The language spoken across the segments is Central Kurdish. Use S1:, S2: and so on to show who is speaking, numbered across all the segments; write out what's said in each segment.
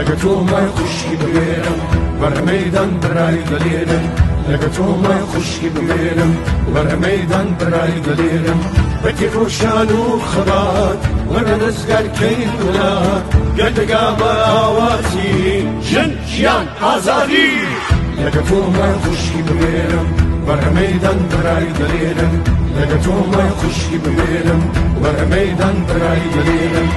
S1: لەگە تۆمای خوشی بمێرم وەرە مەیدان برای دەلێرم لەگە تۆمای خوشی بمێرم وەرە مەیدان برای دەلێرم بەتی ڕۆشان و خەبات وەرە ڕزگارکەین وڵات گەردەگا بە ئاواتی ژن ژیان ئازادی لەگە تۆمای خوشی بمێرم وەرە مەیدان برای دەلێرم لەگە تۆمای خوشی بمێرم وەرە مەیدان برای دەلێرم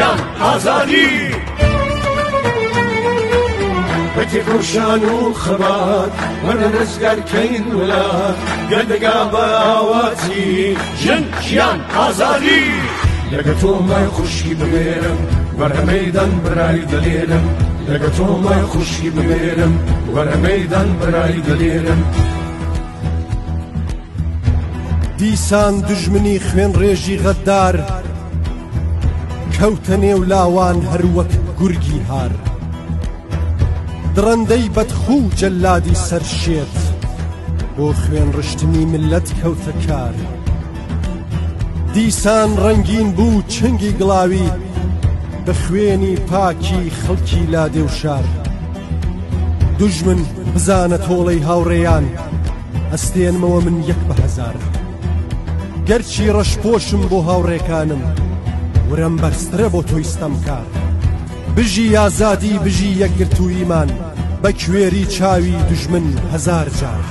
S1: ژیان ئازادی بەتی ڕۆشان و خەبات وەرە ڕزگارکەین وڵات گەردەگا بە ئاواتی ژن ژیان ئازادی لەگە تۆمای خوشی بمێرم وەرە مەیدان برای دەلێرم لەگە تۆمای خوشی بمێرم وەرە مەیدان برای دەلێرم
S2: دیسان دژمنی خوێن ڕێژی غەدار کەوتە نێو لاوان هەر وەک گورگی هار درەندەی بەدخوو جەلادی سەرشێت بۆ خوێن ڕشتنی ملەت کەوتە کار دیسان ڕەنگین بوو چنگی گڵاوی بە خوێنی پاکی خەڵکی لادێ و شار دوژمن بزانە تۆڵەی هاوڕێیان ئەستێنمەوە من یەک بە هەزار گەرچی ڕەشپۆشم بۆ هاوڕێکانم ورم بەرزترە بۆ تۆی ستەمکار بژی ئازادی بژی یەکگرت و ئیمان بە کوێری چاوی دوژمن هەزار جار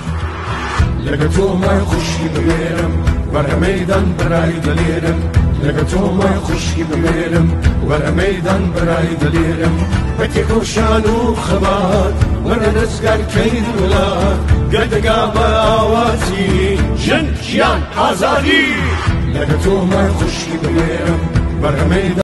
S1: لەگە تۆمای خوشی بمێرم وەرە مەیدان برای دەلێرم لەگە تۆمای خوشی بمێرم وەرە مەیدان برای دەلێرم بەتی ڕۆشان و خەبات وەرە ڕزگارکەین وڵات گەردەگا بە ئاواتی ژن ژیان ئازادی لەگە تۆمای خوشی بمێرم وەرە مەیدان